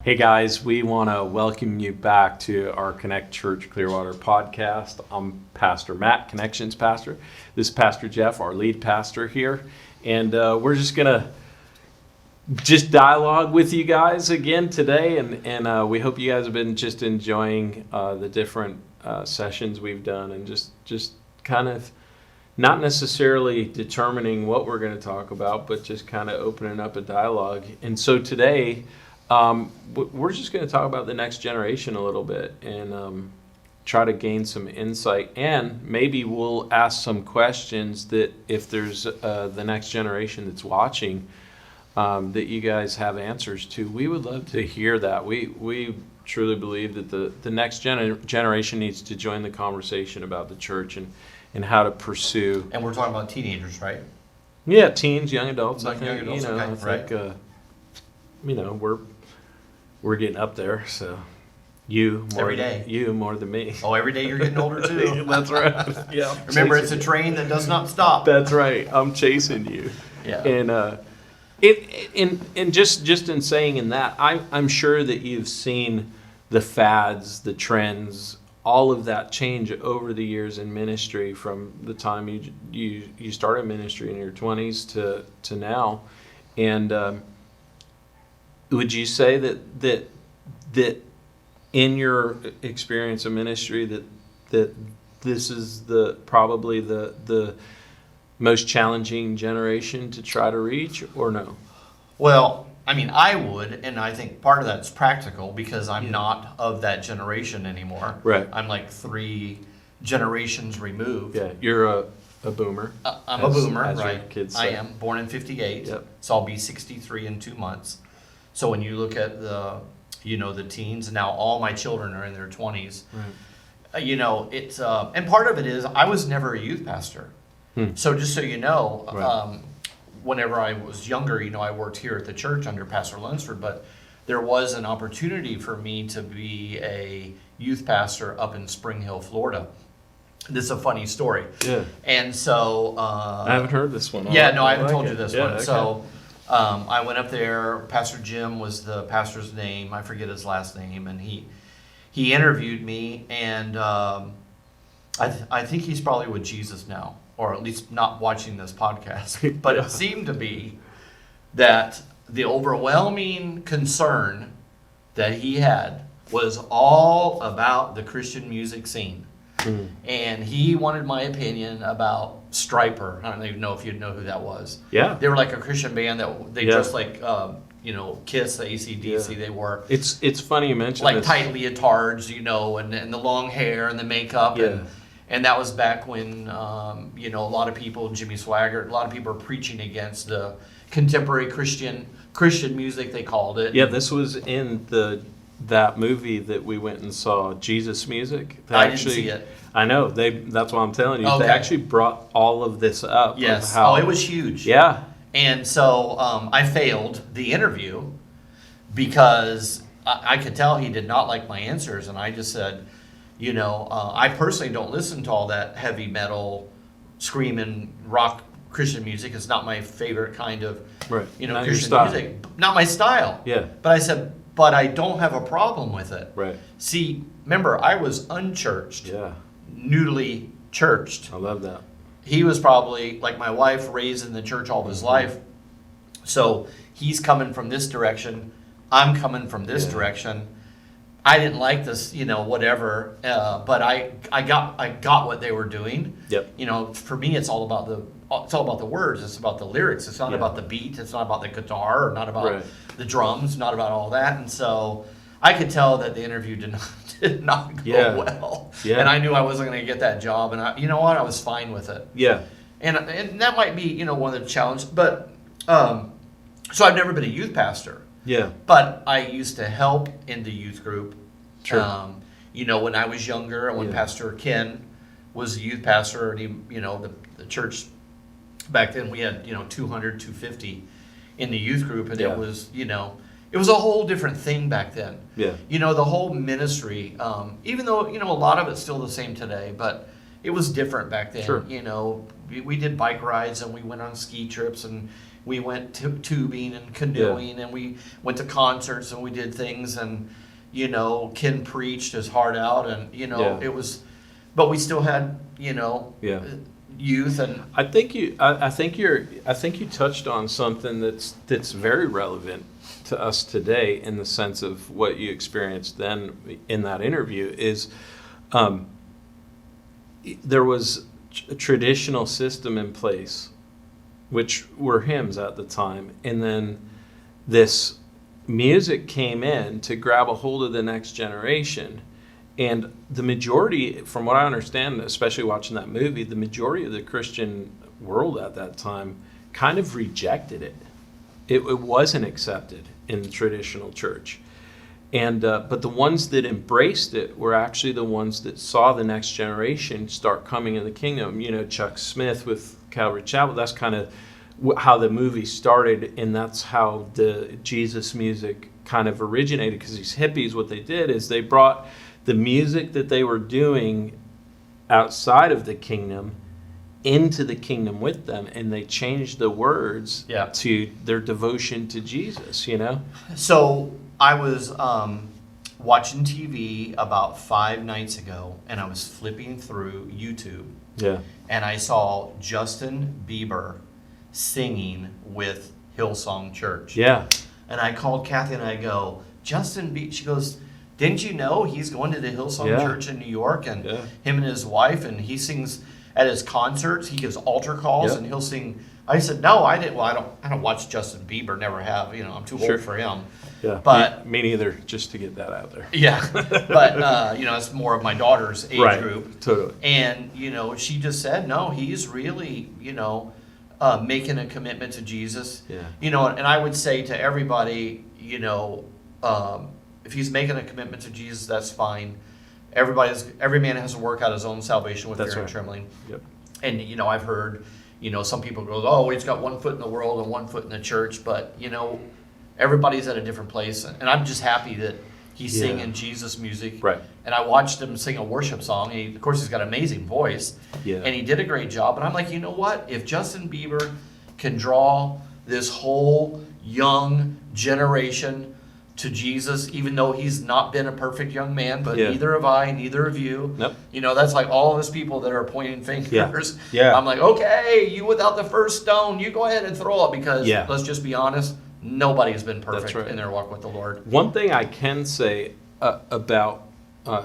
Hey guys, we want to welcome you back to our Connect Church Clearwater podcast. I'm Pastor Matt, Connections Pastor. This is Pastor Jeff, our lead pastor here. And we're just going to dialogue with you guys again today. And we hope you guys have been just enjoying the different sessions we've done and just kind of not necessarily determining what we're going to talk about, but just kind of opening up a dialogue. And so today, we're just going to talk about the next generation a little bit and try to gain some insight, and maybe we'll ask some questions that if there's the next generation that's watching that you guys have answers to. We would love to hear that. We truly believe that the next generation needs to join the conversation about the church and how to pursue. And we're talking about teenagers, right? Yeah, teens, young adults. Like I think, young adults, okay, I think we're getting up there, so you more Every day. You more than me. Oh, every day you're getting older too. That's right. Yeah. Remember, it's a train that does not stop. That's right. I'm chasing you. Yeah. And just in saying in that, I'm sure that you've seen the fads, the trends, all of that change over the years in ministry from the time you started ministry in your 20s to now, and. Would you say that in your experience of ministry that this is probably the most challenging generation to try to reach, or no? Well, I mean, I would, and I think part of that's practical because I'm not of that generation anymore. Right. I'm like 3 generations removed. Yeah, you're a boomer. I'm a boomer, as right? Your kids say. I am born in '58, Yep. so I'll be 63 in 2 months. So when you look at the teens, now all my children are in their 20s. Right. It's and part of it is I was never a youth pastor. So just so you know, Right. Whenever I was younger, I worked here at the church under Pastor Lunsford, but there was an opportunity for me to be a youth pastor up in Spring Hill, Florida. This is a funny story. Yeah. And so I haven't heard this one. Yeah, no, I haven't like told it. you this Yeah, one. okay. So I went up there. Pastor Jim was the pastor's name. I forget his last name, and he interviewed me, and I think he's probably with Jesus now, or at least not watching this podcast. But it seemed to be that the overwhelming concern that he had was all about the Christian music scene. And he wanted my opinion about Stryper. I don't even know if you'd know who that was. Yeah. They were like a Christian band that they dressed like, Kiss, the AC/DC. Yeah. They were It's funny you mentioned like this. tight leotards, and the long hair and the makeup. Yeah. And that was back when, a lot of people, Jimmy Swaggart, a lot of people were preaching against the contemporary Christian music, they called it. Yeah, this was in that movie that we went and saw, Jesus Music. I didn't see it. I know. That's why I'm telling you. Okay. They actually brought all of this up. Yes. Of how, it was huge. Yeah. And so I failed the interview because I could tell he did not like my answers. And I just said, I personally don't listen to all that heavy metal, screaming rock Christian music. It's not my favorite kind of, Right. Not your Christian style. music. Not my style. Yeah. But I said, but I don't have a problem with it. Right. See, remember, I was unchurched, Yeah. newly churched. I love that. He was probably, like my wife, raised in the church all his life. So he's coming from this direction. I'm coming from this direction. I didn't like this, whatever. But I got what they were doing. Yep. For me, it's all about the words. It's about the lyrics. It's not about the beat. It's not about the guitar, or not about the drums. Not about all that. And so I could tell that the interview did not go well. Yeah. And I knew I wasn't going to get that job. And I was fine with it. Yeah. And that might be, one of the challenges. But so I've never been a youth pastor. Yeah. But I used to help in the youth group. Sure. When I was younger, when Pastor Ken was a youth pastor, and he, the church back then, we had 200, 250 in the youth group, and it was it was a whole different thing back then. Yeah. The whole ministry, even though a lot of it's still the same today, but it was different back then. Sure. We did bike rides and we went on ski trips and we went tubing and canoeing, and we went to concerts, and we did things, and Ken preached his heart out, and it was, but we still had youth. And I think you touched on something that's very relevant to us today, in the sense of what you experienced then in that interview. Is there was a traditional system in place, which were hymns at the time, and then this music came in to grab a hold of the next generation. And the majority, from what I understand, especially watching that movie, the majority of the Christian world at that time kind of rejected it. It wasn't accepted in the traditional church. And but the ones that embraced it were actually the ones that saw the next generation start coming in the kingdom. Chuck Smith with Calvary Chapel, that's kind of how the movie started, and that's how the Jesus music kind of originated, because these hippies, what they did is they brought the music that they were doing outside of the kingdom into the kingdom with them, and they changed the words to their devotion to Jesus, So I was watching TV about 5 nights ago, and I was flipping through YouTube. Yeah. And I saw Justin Bieber singing with Hillsong Church. Yeah. And I called Kathy and I go, Justin Bieber, she goes, didn't you know he's going to the Hillsong Church in New York, and him and his wife, and he sings at his concerts, he gives altar calls, and he'll sing. I said, no, I didn't. Well, I don't watch Justin Bieber, never have. I'm too old for him. Yeah, but me neither. Just to get that out there. Yeah, but it's more of my daughter's age group. Totally. And she just said, no, he's really making a commitment to Jesus. Yeah. And I would say to everybody, if he's making a commitment to Jesus, that's fine. Every man has to work out his own salvation with fear and trembling. Yep. And I've heard, some people go, oh, he's got 1 foot in the world and 1 foot in the church, but everybody's at a different place, and I'm just happy that he's singing Jesus music. Right. And I watched him sing a worship song. Of course, he's got an amazing voice, and he did a great job. And I'm like, you know what? If Justin Bieber can draw this whole young generation to Jesus, even though he's not been a perfect young man, but neither have I, neither have you. Nope. That's like all of us people that are pointing fingers. Yeah. I'm like, okay, you without the first stone, you go ahead and throw it, because let's just be honest, nobody's been perfect in their walk with the Lord. One thing I can say about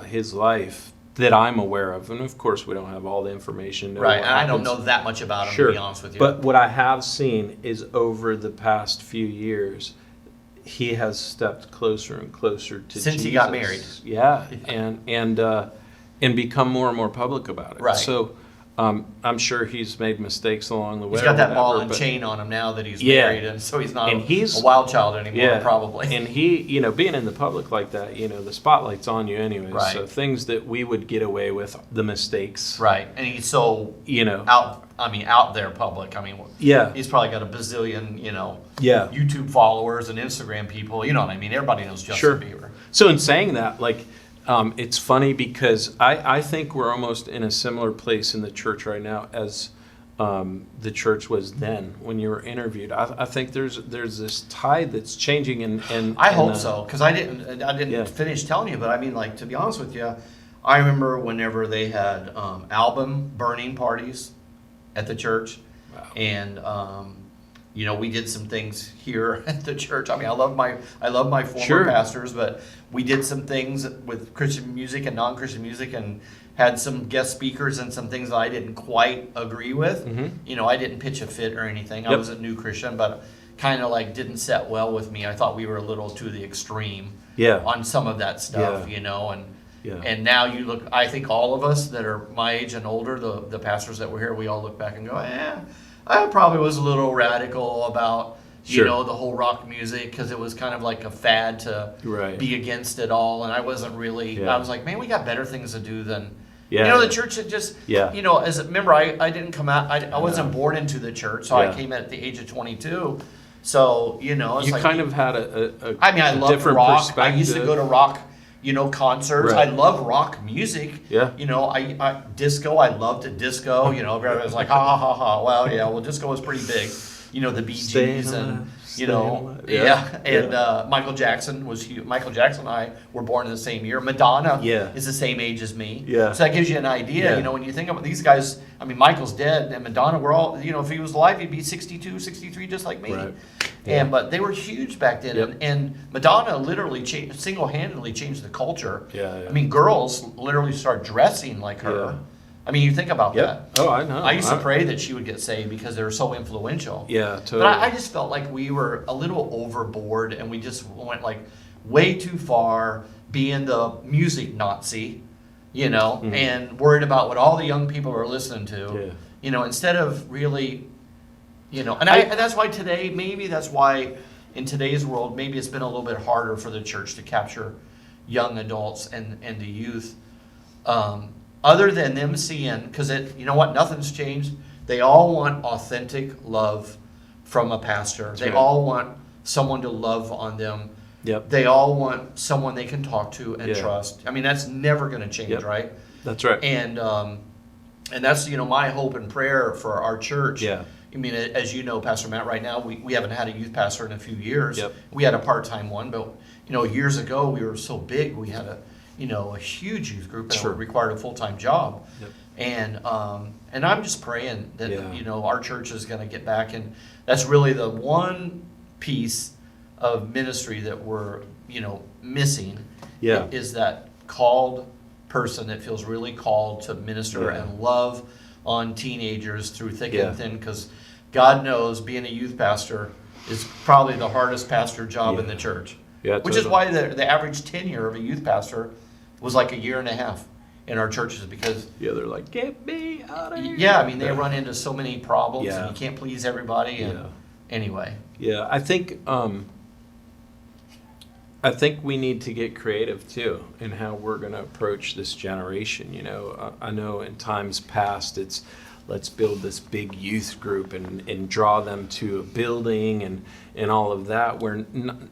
his life that I'm aware of, and of course we don't have all the information. Right, and I don't know that much about him, to be honest with you. But what I have seen is over the past few years, he has stepped closer and closer to Jesus. Since he got married. Yeah, and become more and more public about it. Right. So I'm sure he's made mistakes along the way. He's got that ball and chain on him now that he's married, and so he's not a wild child anymore, probably. And he, being in the public like that, the spotlight's on you anyways. Right. So things that we would get away with, the mistakes. Right, and he's so out there public. He's probably got a bazillion, YouTube followers and Instagram people. You know what I mean? Everybody knows Justin Bieber. So in saying that, it's funny because I think we're almost in a similar place in the church right now as the church was then when you were interviewed. I think there's this tide that's changing, and I hope so, because I didn't finish telling you, but to be honest with you, I remember whenever they had album burning parties at the church, and we did some things here at the church. I love my former pastors, but we did some things with Christian music and non-Christian music, and had some guest speakers and some things that I didn't quite agree with. Mm-hmm. I didn't pitch a fit or anything. I was a new Christian, but kind of didn't set well with me. I thought we were a little to the extreme on some of that stuff, and now you look, I think all of us that are my age and older, the pastors that were here, we all look back and go, I probably was a little radical about, the whole rock music, because it was kind of like a fad to be against it all. And I wasn't really, I was like, man, we got better things to do than, the church had just, remember, I didn't come out, I wasn't born into the church, so I came at the age of 22. So, it's you kind of had a I love different rock. perspective. I used to go to rock, concerts. Right. I love rock music. Yeah. Disco, I loved disco. Everybody was like, ha, ha, ha, ha. Well, disco was pretty big. the Bee Staying Gees and alive, staying alive. Yeah. and Michael Jackson was huge. Michael Jackson and I were born in the same year. Madonna Yeah. is the same age as me. Yeah. So that gives you an idea. Yeah. When you think about these guys, I mean, Michael's dead, and Madonna, we're all, if he was alive, he'd be 62, 63, just like me. Right. Yeah. But they were huge back then, Yep. and Madonna literally single-handedly changed the culture. Yeah. I mean, girls literally start dressing like her. Yeah. I mean, you think about Yep. that. Oh, I know. I used to pray that she would get saved because they were so influential. Yeah, totally. But I just felt like we were a little overboard, and we just went like way too far, being the music Nazi, and worried about what all the young people are listening to. Yeah. Instead of really, and that's why today, maybe that's why in today's world, maybe it's been a little bit harder for the church to capture young adults and the youth. Other than them seeing, because nothing's changed. They all want authentic love from a pastor. That's They right. all want someone to love on them. Yep. They all want someone they can talk to and Yeah. trust. I mean, that's never going to change, Yep. right? That's right. And that's my hope and prayer for our church. Yeah. I mean, as you know, Pastor Matt, right now we haven't had a youth pastor in a few years. Yep. We had a part-time one, but years ago we were so big, we had a huge youth group, and Sure. it required a full-time job. Yep. And I'm just praying that Yeah. our church is going to get back, and that's really the one piece of ministry that we're missing. Yeah. Is that called person that feels really called to minister Yeah. and love on teenagers through thick Yeah. and thin, because God knows being a youth pastor is probably the hardest pastor job in Yeah. the church. Yeah, Which is totally. why the average tenure of a youth pastor was like a year and a half in our churches, because Yeah, they're like, get me out of here. yeah, I mean, they run into so many problems, Yeah. and you can't please everybody. And Yeah. anyway, Yeah, I think we need to get creative too in how we're going to approach this generation. I know in times past it's let's build this big youth group and draw them to a building and all of that. Where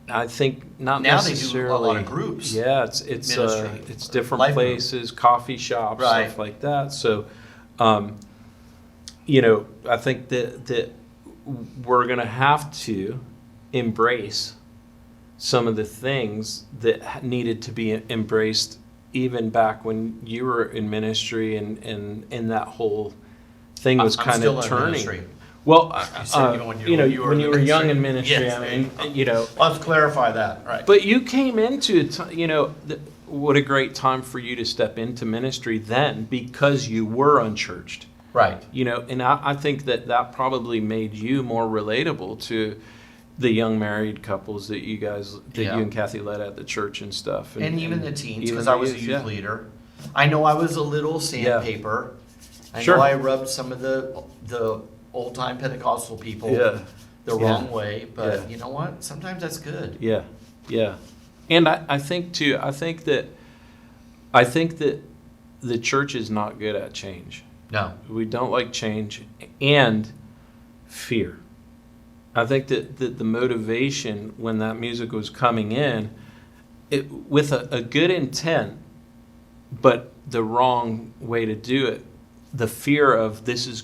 I think not now they necessarily. do a lot of groups. Yeah, it's Ministry. different Life group. places, coffee shops, Right. stuff like that. So, I think that we're going to have to embrace some of the things that needed to be embraced even back when you were in ministry and that whole thing was I'm kind still of in turning. ministry. Well, You said when you were when in you were young in ministry. ministry, Yes. I mean, Let's clarify that, right? but you came into what a great time for you to step into ministry then, because you were unchurched. Right. And I think that probably made you more relatable to the young married couples that you Yeah. and Kathy led at the church and stuff. And even the teens, even because the I was a youth, youth yeah. leader. I know I was a little sandpaper. I Sure. know I rubbed some of the old time Pentecostal people Yeah. the Yeah. wrong way, but Yeah. you know what? Sometimes that's good. Yeah, yeah. And I think too, I think that the church is not good at change. No. We don't like change and fear. I think that the motivation when that music was coming in, with a good intent, but the wrong way to do it, the fear of this is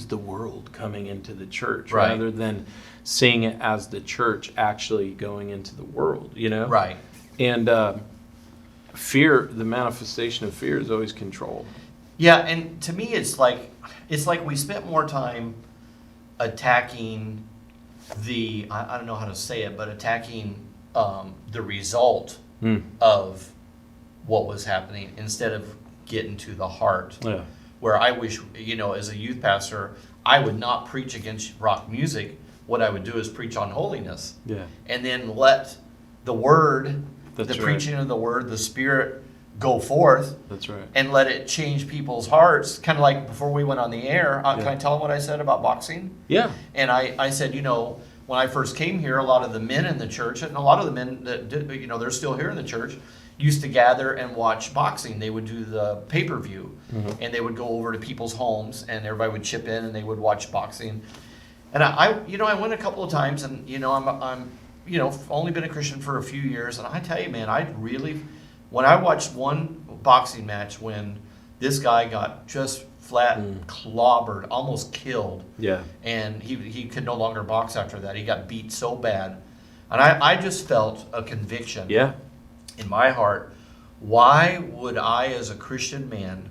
the world coming into the church, Right. rather than seeing it as the church actually going into the world, Right. And fear, the manifestation of fear is always control. Yeah, and to me it's like we spent more time attacking I don't know how to say it, but attacking the result of what was happening instead of getting to the heart. Yeah. Where I wish, as a youth pastor, I would not preach against rock music. What I would do is preach on holiness. Yeah. And then let the word, That's the right. preaching of the word, the Spirit go forth That's right. and let it change people's hearts. Kind of like before we went on the air, Yeah. can I tell them what I said about boxing? Yeah. And I said, when I first came here, a lot of the men in the church, and a lot of the men that did, they're still here in the church, used to gather and watch boxing. They would do the pay-per-view, and they would go over to people's homes, and everybody would chip in, and they would watch boxing. And I went a couple of times, and I'm only been a Christian for a few years, and I tell you, man, when I watched one boxing match when this guy got just flat, clobbered, almost killed. Yeah. And he could no longer box after that. He got beat so bad. And I just felt a conviction Yeah. in my heart. Why would I, as a Christian man,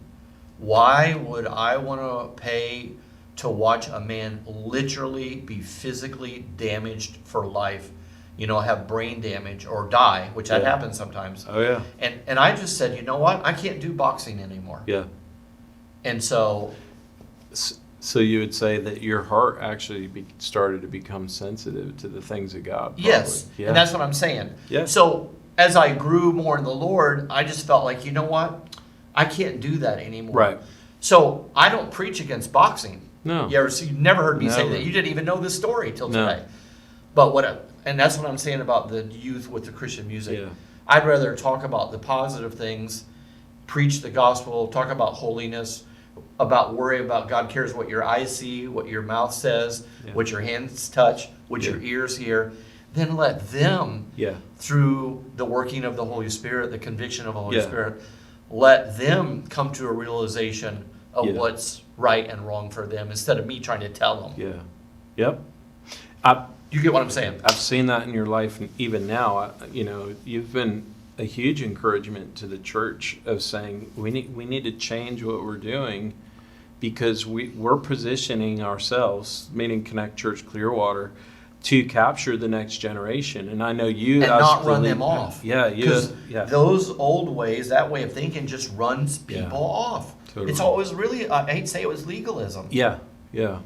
why would I want to pay to watch a man literally be physically damaged for life, have brain damage or die, which that Yeah. happens sometimes. Oh yeah. And I just said, you know what? I can't do boxing anymore. Yeah. And so, So you would say that your heart actually started to become sensitive to the things of God. Probably. yes, Yeah. and that's what I'm saying. Yeah. So as I grew more in the Lord, I just felt like, you know what? I can't do that anymore. Right. So I don't preach against boxing. No. You never heard me say Never. that. You didn't even know this story till No. today. But and that's what I'm saying about the youth with the Christian music. Yeah. I'd rather talk about the positive things, preach the gospel, talk about holiness, about worry about God cares what your eyes see, what your mouth says, Yeah. what your hands touch, what Yeah. your ears hear. Then let them, Yeah. through the working of the Holy Spirit, the conviction of the Holy Yeah. Spirit, let them come to a realization of Yeah. what's right and wrong for them instead of me trying to tell them. Yeah. Yep. I, You get what I'm saying? I've seen that in your life, and even now. You've been a huge encouragement to the church of saying we need to change what we're doing, because we're positioning ourselves, meaning Connect Church Clearwater, to capture the next generation. And I know you And as not the run lead- them off. Yeah, Because yeah. those old ways, that way of thinking just runs people Yeah. off. Totally. It's always really, I hate to say it was legalism. Yeah, yeah.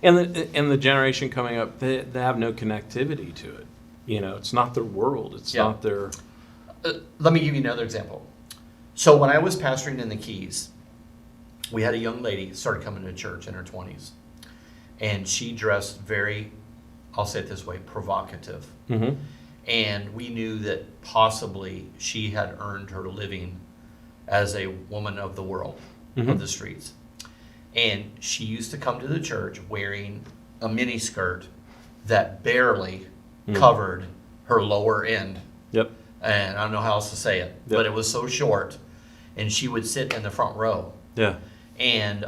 And the generation coming up, they have no connectivity to it. It's not their world. It's Yeah. not their. Let me give you another example. So when I was pastoring in the Keys, we had a young lady started coming to church in her 20s. And she dressed very, I'll say it this way, provocative. Mm-hmm. And we knew that possibly she had earned her living as a woman of the world, Mhm. of the streets. And she used to come to the church wearing a mini skirt that barely covered her lower end. Yep. And I don't know how else to say it, Yep. but it was so short. And she would sit in the front row. Yeah. And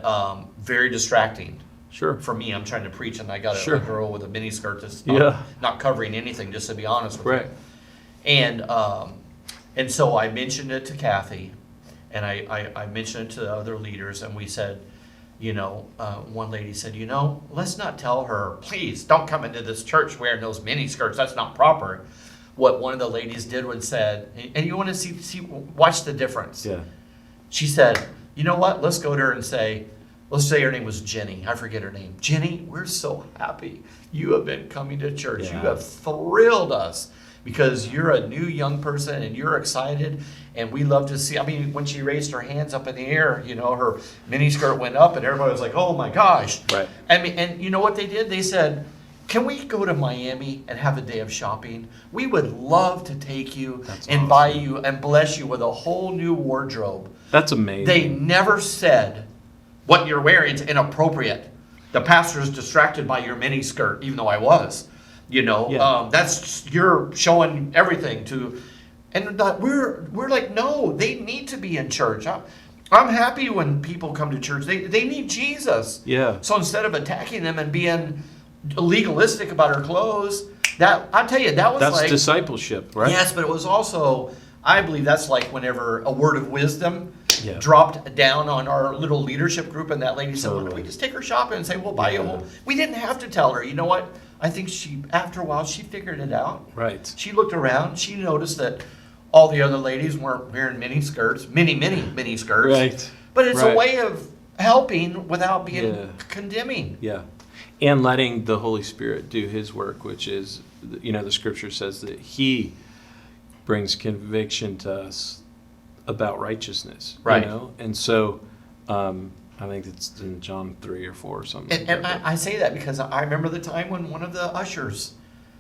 very distracting. Sure. For me, I'm trying to preach, and I got Sure. a girl with a mini skirt that's Yeah. not covering anything, just to be honest with Right. you. And so I mentioned it to Kathy, and I mentioned it to the other leaders, and we said, one lady said, let's not tell her, please don't come into this church wearing those mini skirts. That's not proper. What one of the ladies did was said, and you want to watch the difference. Yeah. She said, you know what? Let's go to her and say, let's say her name was Jenny. I forget her name. Jenny, we're so happy you have been coming to church. Yeah. You have thrilled us because you're a new young person and you're excited. And we love to see, when she raised her hands up in the air, her mini skirt went up and everybody was like, oh my gosh. Right. And you know what they did? They said, can we go to Miami and have a day of shopping? We would love to take you That's and awesome. buy you and bless you with a whole new wardrobe. That's amazing. They never said what you're wearing is inappropriate. The pastor's distracted by your mini skirt, even though I was. Yeah. You're showing everything to, and we're like, no, they need to be in church. I'm happy when people come to church. They need Jesus. Yeah. So instead of attacking them and being legalistic about her clothes, I tell you, that's like discipleship, right? Yes, but it was also, I believe that's like whenever a word of wisdom Yeah. dropped down on our little leadership group, and that lady said, "Why don't Totally. we just take her shopping and say, we'll buy you a Yeah. whole." We didn't have to tell her. You know what? I think after a while, she figured it out. Right. She looked around. She noticed that all the other ladies weren't wearing mini skirts, mini skirts. Right. But it's Right. a way of helping without being Yeah. condemning. Yeah. And letting the Holy Spirit do his work, which is, the scripture says that he brings conviction to us about righteousness. Right. And so I think it's in John 3 or 4 or something. And I say that because I remember the time when one of the ushers,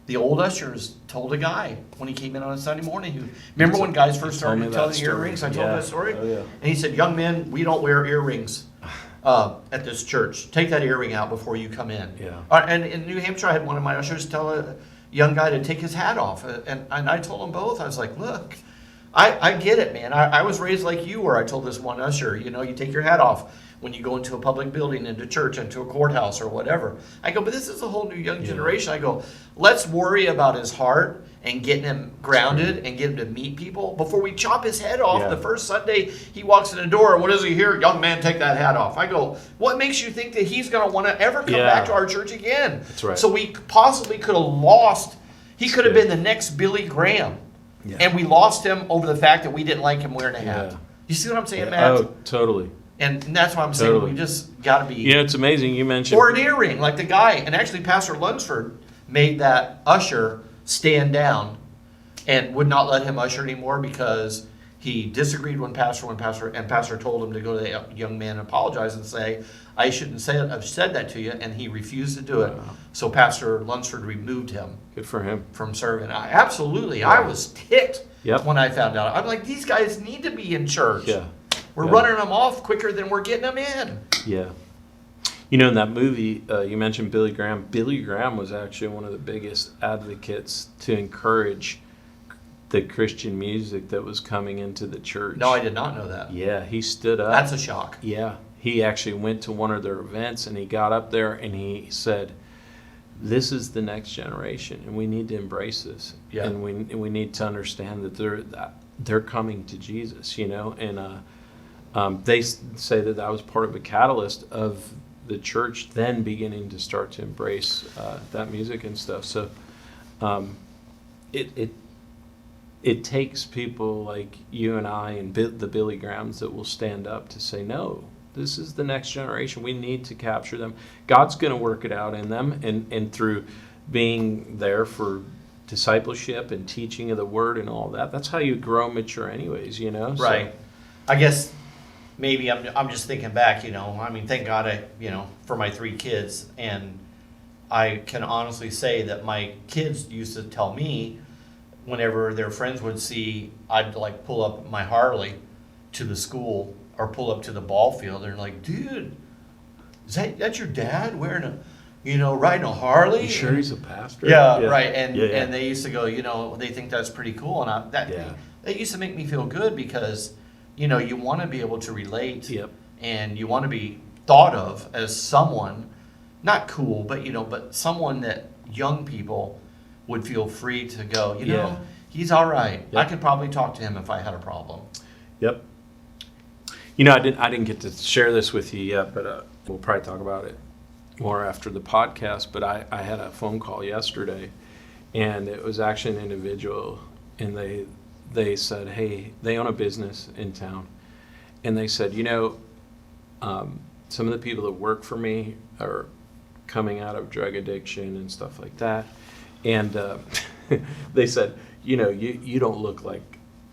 the old ushers, told a guy when he came in on a Sunday morning. Remember when guys first told me started that telling story. earrings? I told Yeah. that story. Oh, yeah. And he said, young men, we don't wear earrings at this church. Take that earring out before you come in. Yeah. And in New Hampshire, I had one of my ushers tell a young guy to take his hat off. And I told them both, I was like, look, I get it, man. I was raised like you were. I told this one usher, you know, you take your hat off when you go into a public building, into church, into a courthouse or whatever. I go, but this is a whole new young generation. I go, let's worry about his heart and getting him grounded and get him to meet people before we chop his head off the first Sunday he walks in the door. And what does he hear? Young man, take that hat off. I go, what makes you think that he's going to want to ever come back to our church again? That's right. So we possibly could have lost, he could have been the next Billy Graham. Yeah. And we lost him over the fact that we didn't like him wearing a hat. Yeah. You see what I'm saying, Matt? Oh, totally. And that's why I'm saying we just got to be... You know, it's amazing you mentioned... Or an earring, like the guy. And actually, Pastor Lunsford made that usher stand down and would not let him usher anymore because he disagreed when Pastor told him to go to the young man and apologize and say, I shouldn't have said that to you, and he refused to do it. Wow. So Pastor Lunsford removed him. Good for him. From serving. I was ticked when I found out. I'm like, these guys need to be in church. Yeah. We're running them off quicker than we're getting them in. Yeah. You know, in that movie, you mentioned Billy Graham. Billy Graham was actually one of the biggest advocates to encourage the Christian music that was coming into the church. No, I did not know that. Yeah, he stood up. That's a shock. Yeah. He actually went to one of their events and he got up there and he said, this is the next generation and we need to embrace this. Yeah. And we need to understand that they're coming to Jesus, you know. And they say that was part of a catalyst of the church then beginning to start to embrace that music and stuff. So it takes people like you and I and the Billy Grahams that will stand up to say, no, this is the next generation. We need to capture them. God's going to work it out in them and through being there for discipleship and teaching of the word and all that. That's how you grow mature anyways, you know? Right. So, I guess maybe I'm just thinking back, you know, I mean, thank God for my 3 kids. And I can honestly say that my kids used to tell me whenever their friends would see, I'd like pull up my Harley to the school or pull up to the ball field. They're like, dude, is that your dad wearing riding a Harley? You sure he's a pastor? Yeah. Right. And they used to go, they think that's pretty cool. And that used to make me feel good because, you want to be able to relate and you want to be thought of as someone, not cool, but someone that young people would feel free to go, he's all right. Yep. I could probably talk to him if I had a problem. Yep. I didn't get to share this with you yet, but we'll probably talk about it more after the podcast. But I had a phone call yesterday, and it was actually an individual, and they said, hey, they own a business in town, and they said, some of the people that work for me are coming out of drug addiction and stuff like that, and they said, you don't look like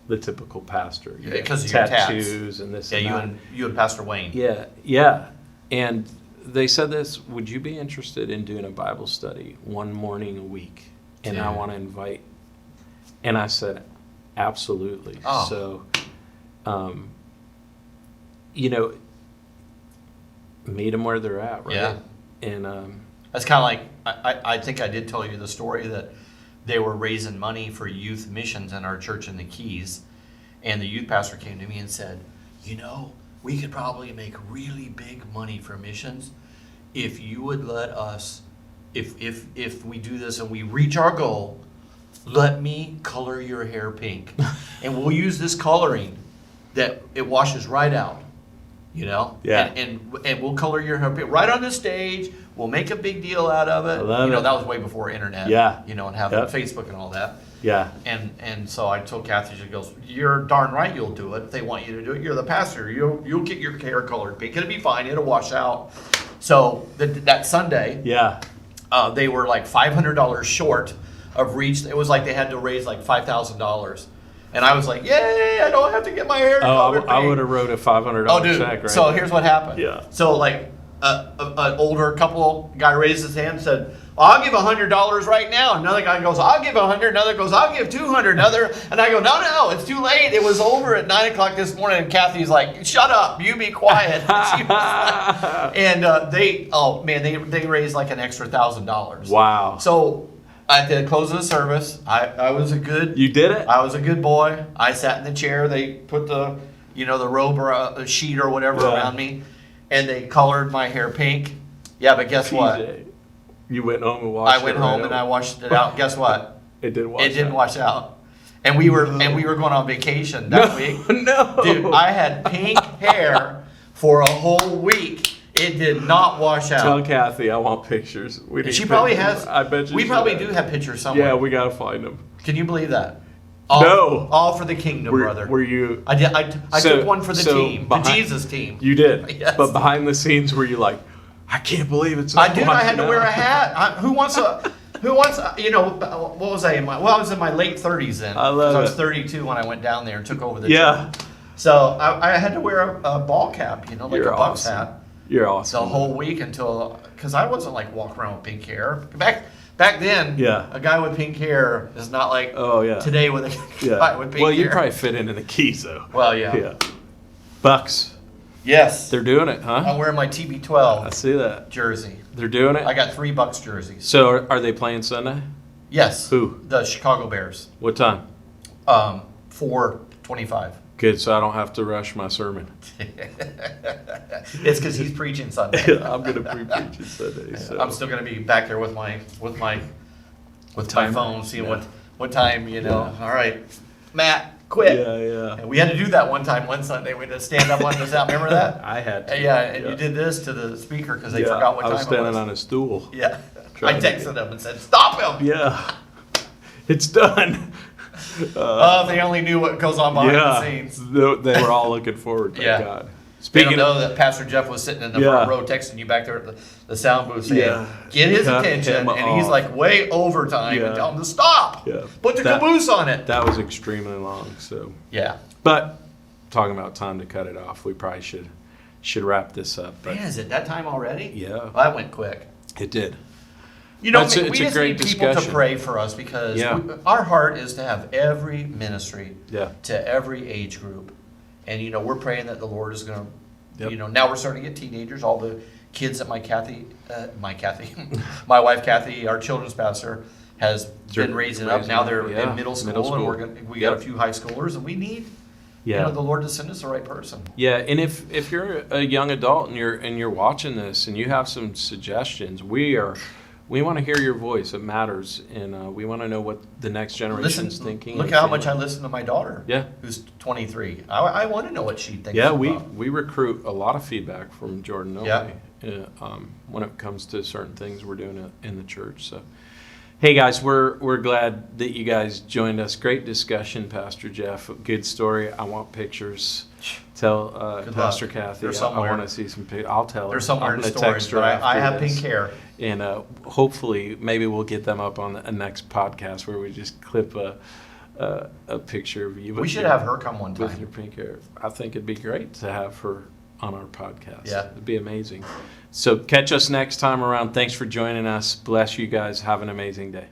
the typical pastor. Because of your tattoos and this and that. You and Pastor Wayne. Yeah. And they said this, would you be interested in doing a Bible study one morning a week? And I want to invite. And I said, absolutely. Oh. So, meet them where they're at, right? Yeah. And that's kind of like, I think I did tell you the story that they were raising money for youth missions in our church in the Keys. And the youth pastor came to me and said, we could probably make really big money for missions if you would let us, if we do this and we reach our goal, let me color your hair pink. And we'll use this coloring that it washes right out. Yeah. And we'll color your hair pink right on the stage. We'll make a big deal out of it. That was way before internet. Yeah. And having Facebook and all that. Yeah. And so I told Kathy, she goes, you're darn right you'll do it. If they want you to do it, you're the pastor. You'll get your hair colored pink. It'll be fine. It'll wash out. So that Sunday, they were like $500 short of reach. It was like they had to raise like $5,000. And I was like, yay, I don't have to get my hair colored pink. I would have wrote a $500 check, right? So here's what happened. Yeah. So like an older couple guy raised his hand and said, I'll give $100 right now. Another guy goes, I'll give $100. Another goes, I'll give $200. Another, and I go, no, it's too late. It was over at 9:00 this morning. And Kathy's like, shut up, you be quiet. And they raised like an extra $1,000. Wow. So At the close of the service, I was a good You did it? I was a good boy. I sat in the chair. They put the the robe or a sheet or whatever Yeah. around me, and they colored my hair pink. Yeah, but guess what? PJ. You went home and washed it. I went home and I washed it out. Guess what? It didn't wash It didn't out. wash out. And we were going on vacation that week. No. Dude, I had pink hair for a whole week. It did not wash Tell out. Kathy I want pictures. We need She probably pictures. has. I bet you We she probably does. do have pictures somewhere. Yeah, we gotta find them. Can you believe that? No. All for the kingdom, brother. Were you? I did. I So- took one for the so team, behind- the Jesus team. You did. Yes. But behind the scenes, were you like, I can't believe it's. I not did. I had to washing wear a out." hat. Who wants a? What was I in my? Well, I was in my late 30s then. I love 'Cause I was it. 32 when I went down there and took over the. Yeah. church. So I had to wear a ball cap, like You're a Bucks awesome. hat, You're the awesome. whole week because I wasn't like walking around with pink hair. Back then, Yeah. a guy with pink hair is not like Oh yeah. today with a Yeah. guy with pink Well, hair. you probably fit into the keys though. Well, yeah. Yeah. Bucks. Yes. They're doing it, huh? I'm wearing my I TB12 see that. jersey. They're doing I it. got 3 Bucks jerseys. So are they playing Sunday? Yes. Who? The Chicago Bears. What time? 4:25. Good, so I don't have to rush my sermon. It's because he's preaching Sunday. I'm gonna pre-preach it Sunday. So. I'm still gonna be back there with my Timer. phone, seeing Yeah. what time. Yeah. All right, Matt, quit. Yeah, yeah. And we had to do that one Sunday. We had to stand up on this out. Remember that? I had to. Yeah, and you did this to the speaker because they Yeah, forgot what I time was it standing was. on a stool. Yeah, I Trying to texted him and said, "Stop him!" Yeah. It's done. Oh, they only knew what goes on behind the scenes. They were all looking forward. Thank Yeah. God. They Speaking don't of, know that Pastor Jeff was sitting in the Yeah. front row texting you back there at the sound booth saying, Yeah. get his Cut attention, him and he's off. like way overtime Yeah. and tell him to stop. Yeah. Put the That- caboose on it. that was extremely long. So, Yeah. but talking about time to cut it off, we probably should wrap this up. But Man, is it that time already? yeah, Well, that went quick. it did. You know, It's a- we it's a just great need people to discussion. pray for us because Yeah. our heart is to have every ministry Yeah. to every age group. And, we're praying that the Lord is going to, Yep. now we're starting to get teenagers, all the kids that my wife Kathy, our children's pastor, has been raising up. Now they're Yeah, in middle school, middle school. and we got a Yep. few high schoolers, and we need, Yeah. the Lord to send us the right person. Yeah, and if you're a young adult and you're watching this and you have some suggestions, we want to hear your voice. It matters, and we want to know what the next generation's thinking. Look and at how much I feeling. listen to my daughter. Yeah. Who's 23. I want to know what she thinks. Yeah, about. we recruit a lot of feedback from Jordan Noe Yeah. when it comes to certain things we're doing in the church. So, hey guys, we're glad that you guys joined us. Great discussion, Pastor Jeff. Good story. I want pictures. Tell Good Pastor luck. Kathy. They're I somewhere. want to see some pictures. I'll tell her. There's somewhere I'm in the gonna stories, text her but I after have this. pink hair. And hopefully, maybe we'll get them up on a next podcast where we just clip a picture of you. We with should your- have her come one with time. your pink hair. I think it'd be great to have her on our podcast. Yeah. It'd be amazing. So catch us next time around. Thanks for joining us. Bless you guys. Have an amazing day.